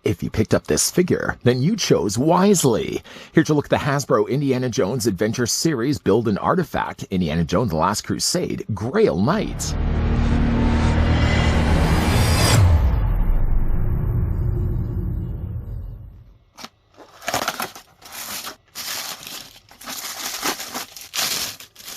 If you picked up this figure, then you chose wisely. Here to look at the Hasbro Indiana Jones Adventure Series Build an Artifact, Indiana Jones The Last Crusade, Grail Knight.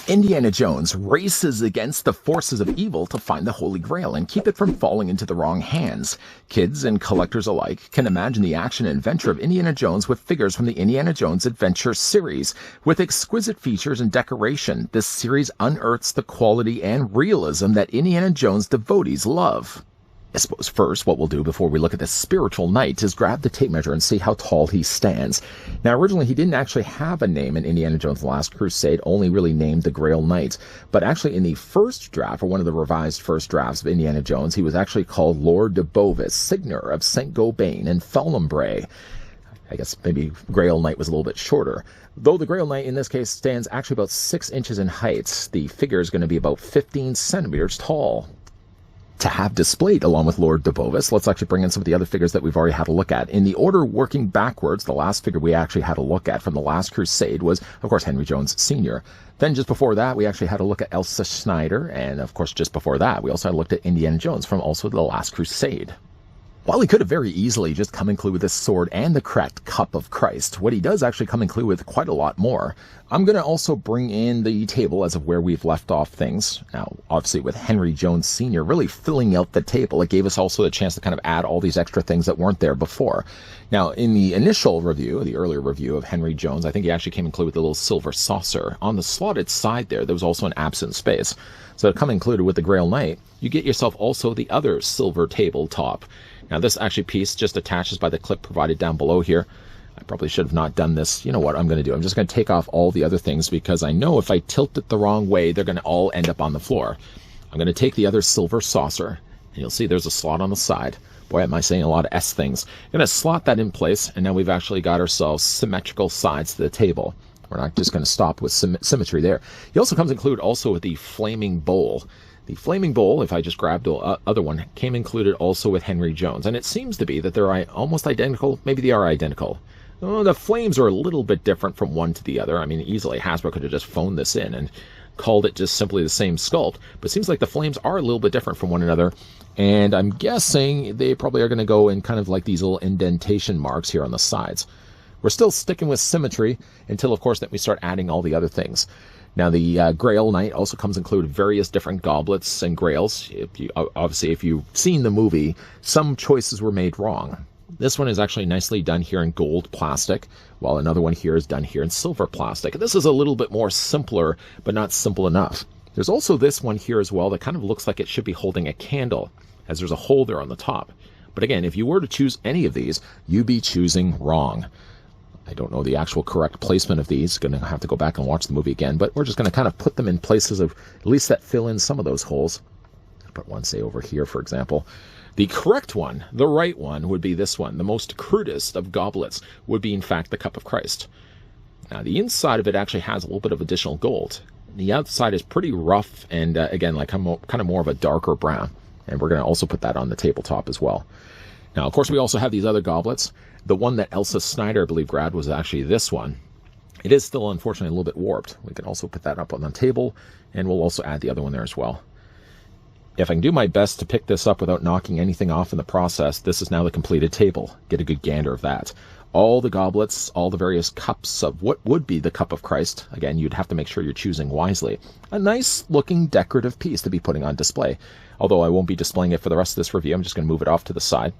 Indiana Jones races against the forces of evil to find the Holy Grail and keep it from falling into the wrong hands. Kids and collectors alike can imagine the action and adventure of Indiana Jones with figures from the Indiana Jones Adventure series. With exquisite features and decoration, this series unearths the quality and realism that Indiana Jones devotees love. I suppose first what we'll do before we look at the spiritual knight is grab the tape measure and see how tall he stands. Now originally he didn't actually have a name in Indiana Jones The Last Crusade, only really named the Grail Knight. But actually in the first draft, or one of the revised first drafts of Indiana Jones, he was actually called Lord Dǝvᴆous, Signer of St. Gobain and Fallumbray. I guess maybe Grail Knight was a little bit shorter. Though the Grail Knight in this case stands actually about 6 inches in height, the figure is going to be about 15 centimeters tall. To have displayed along with Lord Dǝvᴆous, let's actually bring in some of the other figures that we've already had a look at. In the order working backwards, the last figure we actually had a look at from The Last Crusade was, of course, Henry Jones Sr. Then just before that, we actually had a look at Elsa Schneider, and of course, just before that, we also had looked at Indiana Jones from also The Last Crusade. While he could have very easily just come include with this sword and the correct cup of Christ, what he does actually come include with quite a lot more. I'm going to also bring in the table as of where we've left off things. Now, obviously with Henry Jones Sr. really filling out the table, it gave us also a chance to kind of add all these extra things that weren't there before. Now, in the initial review, the earlier review of Henry Jones, I think he actually came included with a little silver saucer. On the slotted side there was also an absent space. So to come included with the Grail Knight, you get yourself also the other silver tabletop. Now this actually piece just attaches by the clip provided down below here. I probably should have not done this. You know what I'm going to do? I'm just going to take off all the other things because I know if I tilt it the wrong way, they're going to all end up on the floor. I'm going to take the other silver saucer, and you'll see there's a slot on the side. Boy, am I saying a lot of S things. I'm going to slot that in place, and now we've actually got ourselves symmetrical sides to the table. We're not just going to stop with symmetry there. He also comes included also with the flaming bowl. The flaming bowl, if I just grabbed the other one, came included also with Henry Jones. And it seems to be that they're almost identical. Maybe they are identical. Oh, the flames are a little bit different from one to the other. I mean, easily Hasbro could have just phoned this in and called it just simply the same sculpt. But it seems like the flames are a little bit different from one another. And I'm guessing they probably are going to go in kind of like these little indentation marks here on the sides. We're still sticking with symmetry until, of course, that we start adding all the other things. Now, the Grail Knight also comes included various different goblets and grails. Obviously, if you've seen the movie, some choices were made wrong. This one is actually nicely done here in gold plastic, while another one here is done here in silver plastic. This is a little bit more simpler, but not simple enough. There's also this one here as well that kind of looks like it should be holding a candle, as there's a hole there on the top. But again, if you were to choose any of these, you'd be choosing wrong. I don't know the actual correct placement of these. Going to have to go back and watch the movie again, but we're just going to kind of put them in places of at least that fill in some of those holes. I'll put one, say, over here, for example. The correct one, the right one, would be this one. The most crudest of goblets would be, in fact, the Cup of Christ. Now, the inside of it actually has a little bit of additional gold. The outside is pretty rough and, again, like kind of more of a darker brown. And we're going to also put that on the tabletop as well. Now, of course, we also have these other goblets. The one that Elsa Schneider, I believe, grabbed was actually this one. It is still, unfortunately, a little bit warped. We can also put that up on the table, and we'll also add the other one there as well. If I can do my best to pick this up without knocking anything off in the process, this is now the completed table. Get a good gander of that. All the goblets, all the various cups of what would be the Cup of Christ. Again, you'd have to make sure you're choosing wisely. A nice-looking decorative piece to be putting on display. Although I won't be displaying it for the rest of this review, I'm just going to move it off to the side.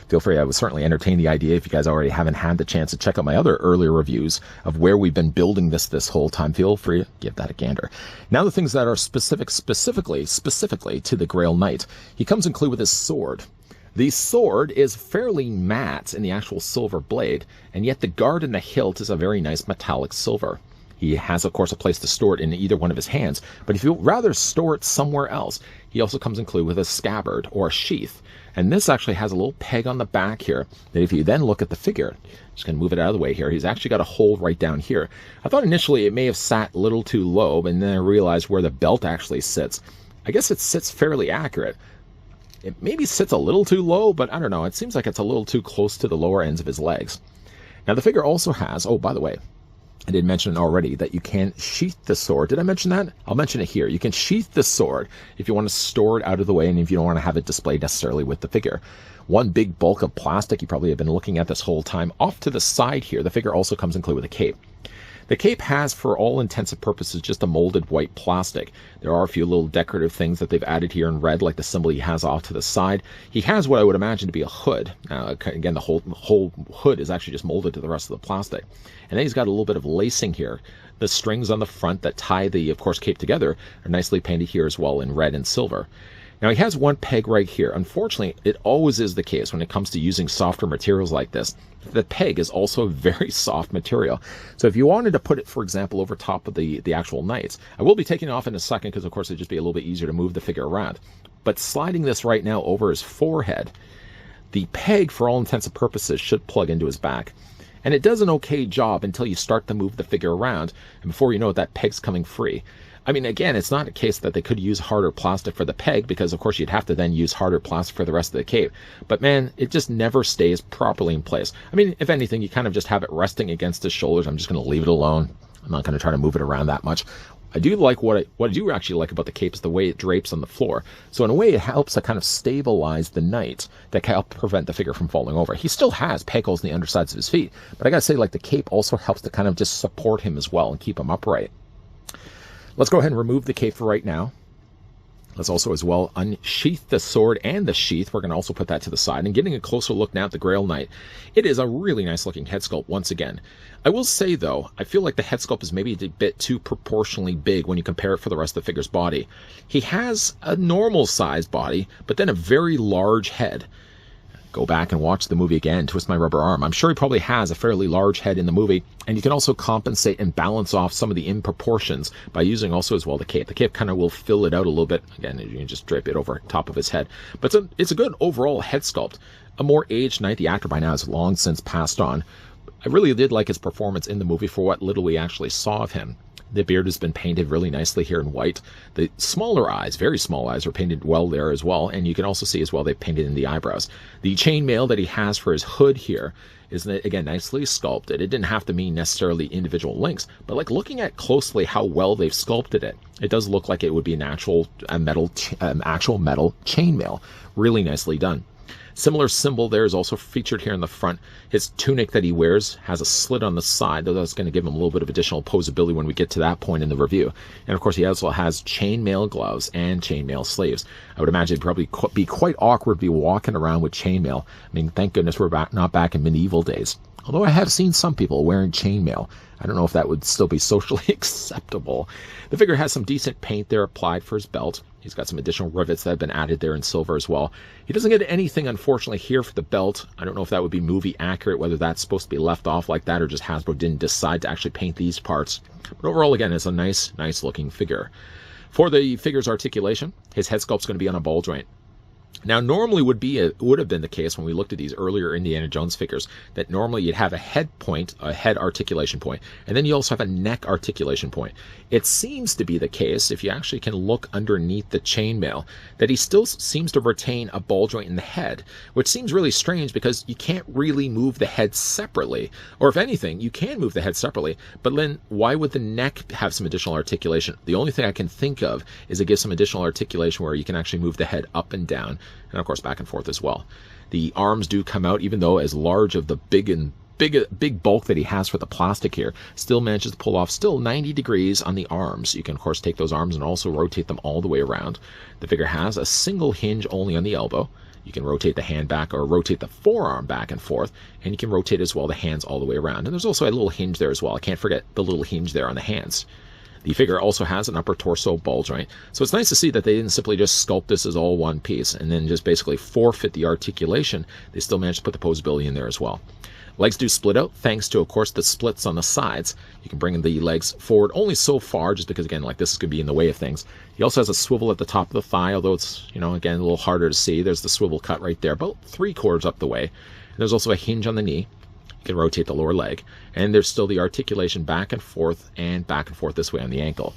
Feel free, I would certainly entertain the idea if you guys already haven't had the chance to check out my other earlier reviews of where we've been building this whole time. Feel free to give that a gander. Now the things that are specifically to the Grail Knight. He comes included with his sword. The sword is fairly matte in the actual silver blade, and yet the guard and the hilt is a very nice metallic silver. He has, of course, a place to store it in either one of his hands, but if you'd rather store it somewhere else, he also comes included with a scabbard or a sheath. And this actually has a little peg on the back here that if you then look at the figure, just going to move it out of the way here, he's actually got a hole right down here. I thought initially it may have sat a little too low, and then I realized where the belt actually sits. I guess it sits fairly accurate. It maybe sits a little too low, but I don't know. It seems like it's a little too close to the lower ends of his legs. Now, the figure also has, oh, by the way, I did mention already that you can sheath the sword. Did I mention that? I'll mention it here. You can sheath the sword if you want to store it out of the way and if you don't want to have it displayed necessarily with the figure. One big bulk of plastic you probably have been looking at this whole time. Off to the side here, the figure also comes included with a cape. The cape has, for all intents and purposes, just a molded white plastic. There are a few little decorative things that they've added here in red, like the symbol he has off to the side. He has what I would imagine to be a hood. Again, the whole hood is actually just molded to the rest of the plastic. And then he's got a little bit of lacing here. The strings on the front that tie the, of course, cape together are nicely painted here as well in red and silver. Now, he has one peg right here. Unfortunately, it always is the case when it comes to using softer materials like this. The peg is also a very soft material. So if you wanted to put it, for example, over top of the actual knights, I will be taking it off in a second because, of course, it'd just be a little bit easier to move the figure around. But sliding this right now over his forehead, the peg, for all intents and purposes, should plug into his back. And it does an okay job until you start to move the figure around, and before you know it, that peg's coming free. I mean, again, it's not a case that they could use harder plastic for the peg, because, of course, you'd have to then use harder plastic for the rest of the cape. But, man, it just never stays properly in place. I mean, if anything, you kind of just have it resting against his shoulders. I'm just going to leave it alone. I'm not going to try to move it around that much. I do like what I do actually like about the cape is the way it drapes on the floor. So in a way, it helps to kind of stabilize the knight that can help prevent the figure from falling over. He still has peg holes in the undersides of his feet, but I gotta say, like, the cape also helps to kind of just support him as well and keep him upright. Let's go ahead and remove the cape for right now. Let's also as well unsheath the sword and the sheath. We're going to also put that to the side. And getting a closer look now at the Grail Knight, it is a really nice looking head sculpt once again. I will say, though, I feel like the head sculpt is maybe a bit too proportionally big when you compare it for the rest of the figure's body. He has a normal sized body, but then a very large head. Go back and watch the movie again, Twist My Rubber Arm. I'm sure he probably has a fairly large head in the movie, and you can also compensate and balance off some of the improportions by using also as well the cape. The cape kind of will fill it out a little bit. Again, you can just drape it over top of his head. But it's a good overall head sculpt. A more aged knight, the actor by now has long since passed on. I really did like his performance in the movie for what little we actually saw of him. The beard has been painted really nicely here in white. The smaller eyes, very small eyes, are painted well there as well. And you can also see as well they've painted in the eyebrows. The chainmail that he has for his hood here is, again, nicely sculpted. It didn't have to mean necessarily individual links, but like looking at closely how well they've sculpted it, it does look like it would be an actual metal chainmail. Really nicely done. Similar symbol there is also featured here in the front. His tunic that he wears has a slit on the side, though that's going to give him a little bit of additional posability when we get to that point in the review. And of course, he also has chainmail gloves and chainmail sleeves. I would imagine it'd probably be quite awkward to be walking around with chainmail. I mean, thank goodness we're not back in medieval days. Although I have seen some people wearing chainmail. I don't know if that would still be socially acceptable. The figure has some decent paint there applied for his belt. He's got some additional rivets that have been added there in silver as well. He doesn't get anything, unfortunately, here for the belt. I don't know if that would be movie accurate, whether that's supposed to be left off like that or just Hasbro didn't decide to actually paint these parts. But overall, again, it's a nice looking figure. For the figure's articulation, his head sculpt's going to be on a ball joint. Now, normally would have been the case when we looked at these earlier Indiana Jones figures that normally you'd have a head point, a head articulation point, and then you also have a neck articulation point. It seems to be the case, if you actually can look underneath the chainmail, that he still seems to retain a ball joint in the head, which seems really strange because you can't really move the head separately. Or if anything, you can move the head separately, but then why would the neck have some additional articulation? The only thing I can think of is it gives some additional articulation where you can actually move the head up and down, and of course back and forth as well. The arms do come out, even though as large of the big bulk that he has for the plastic here, still manages to pull off still 90 degrees on the arms. You can of course take those arms and also rotate them all the way around. The figure has a single hinge only on the elbow. You can rotate the hand back or rotate the forearm back and forth, and you can rotate as well the hands all the way around. And there's also a little hinge there as well. I can't forget the little hinge there on the hands. The figure also has an upper torso ball joint, so it's nice to see that they didn't simply just sculpt this as all one piece and then just basically forfeit the articulation. They still managed to put the posability in there as well. Legs do split out thanks to, of course, the splits on the sides. You can bring the legs forward only so far, just because, again, like this is going to be in the way of things. He also has a swivel at the top of the thigh, although it's, again, a little harder to see. There's the swivel cut right there, about 3/4 up the way. And there's also a hinge on the knee. You can rotate the lower leg, and there's still the articulation back and forth this way on the ankle.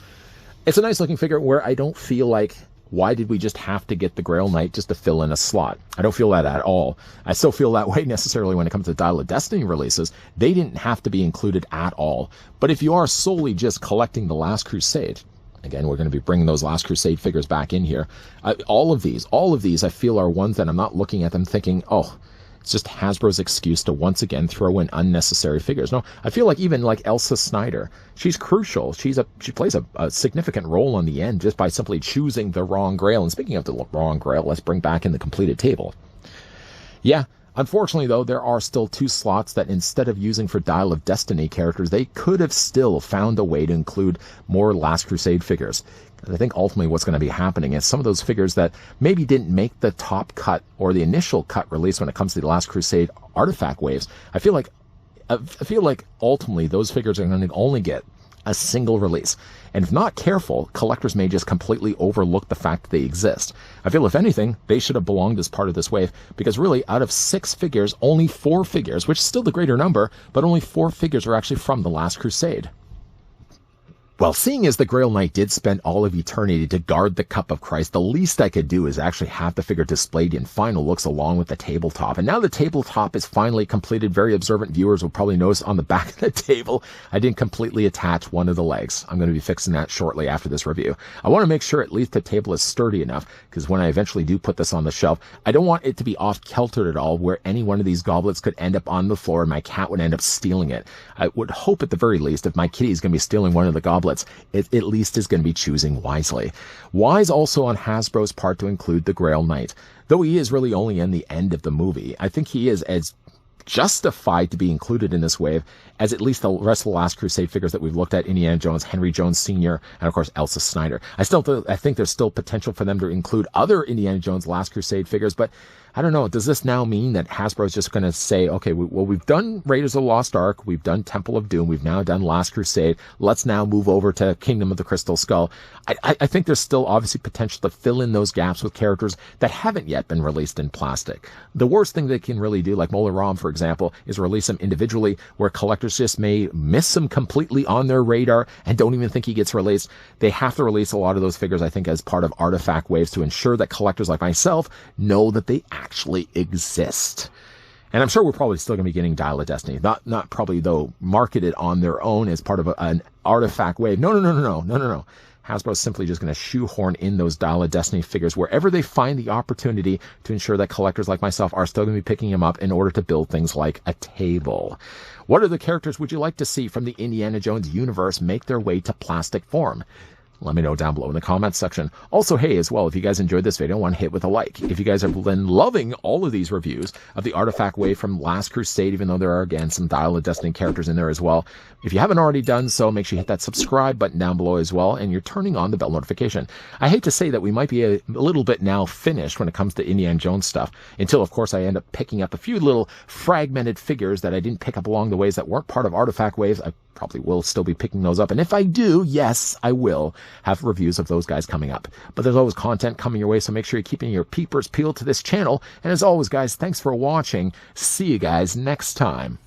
It's a nice looking figure where I don't feel like why did we just have to get the Grail Knight just to fill in a slot? I don't feel that at all. I still feel that way necessarily when it comes to Dial of Destiny releases. They didn't have to be included at all. But if you are solely just collecting the Last Crusade, again, we're going to be bringing those Last Crusade figures back in here. All of these, I feel are ones that I'm not looking at them thinking, oh, it's just Hasbro's excuse to once again throw in unnecessary figures. No, I feel like even like Elsa Snyder, she's crucial. She plays a significant role on the end just by simply choosing the wrong Grail. And speaking of the wrong Grail, let's bring back in the completed table. Yeah. Unfortunately, though, there are still 2 slots that instead of using for Dial of Destiny characters, they could have still found a way to include more Last Crusade figures. I think ultimately what's going to be happening is some of those figures that maybe didn't make the top cut or the initial cut release when it comes to the Last Crusade artifact waves, I feel like ultimately those figures are going to only get a single release. And if not careful, collectors may just completely overlook the fact that they exist. I feel if anything, they should have belonged as part of this wave, because really out of 6 figures, only 4 figures, which is still the greater number, but only 4 figures are actually from the Last Crusade. Well, seeing as the Grail Knight did spend all of eternity to guard the Cup of Christ, the least I could do is actually have the figure displayed in final looks along with the tabletop. And now the tabletop is finally completed. Very observant viewers will probably notice on the back of the table, I didn't completely attach one of the legs. I'm going to be fixing that shortly after this review. I want to make sure at least the table is sturdy enough, because when I eventually do put this on the shelf, I don't want it to be off-kiltered at all, where any one of these goblets could end up on the floor and my cat would end up stealing it. I would hope at the very least, if my kitty is going to be stealing one of the goblets, it at least is going to be choosing wisely. Wise also on Hasbro's part to include the Grail Knight. Though he is really only in the end of the movie, I think he is as justified to be included in this wave as at least the rest of the Last Crusade figures that we've looked at: Indiana Jones, Henry Jones Sr., and of course Elsa Snyder. I think there's still potential for them to include other Indiana Jones Last Crusade figures, but I don't know. Does this now mean that Hasbro is just going to say, okay, we've done Raiders of the Lost Ark, we've done Temple of Doom, we've now done Last Crusade, let's now move over to Kingdom of the Crystal Skull? I think there's still obviously potential to fill in those gaps with characters that haven't yet been released in plastic. The worst thing they can really do, like Mola Ram, for example, is release them individually, where collectors just may miss them completely on their radar and don't even think he gets released. They have to release a lot of those figures, I think, as part of artifact waves to ensure that collectors like myself know that they actually exist. And I'm sure we're probably still going to be getting Dial of Destiny. Not probably, though, marketed on their own as part of an artifact wave. No. Hasbro's simply just going to shoehorn in those Dial of Destiny figures wherever they find the opportunity to ensure that collectors like myself are still going to be picking them up in order to build things like a table. What other characters would you like to see from the Indiana Jones universe make their way to plastic form? Let me know down below in the comments section. Also, hey, as well, if you guys enjoyed this video, want to hit with a like. If you guys have been loving all of these reviews of the artifact wave from Last Crusade, even though there are, again, some Dial of Destiny characters in there as well, if you haven't already done so, make sure you hit that subscribe button down below as well, and you're turning on the bell notification. I hate to say that we might be a little bit now finished when it comes to Indiana Jones stuff, until, of course, I end up picking up a few little fragmented figures that I didn't pick up along the ways that weren't part of artifact waves. I probably will still be picking those up, and if I do, yes, I will have reviews of those guys coming up. But there's always content coming your way, so make sure you're keeping your peepers peeled to this channel. And as always, guys, thanks for watching. See you guys next time.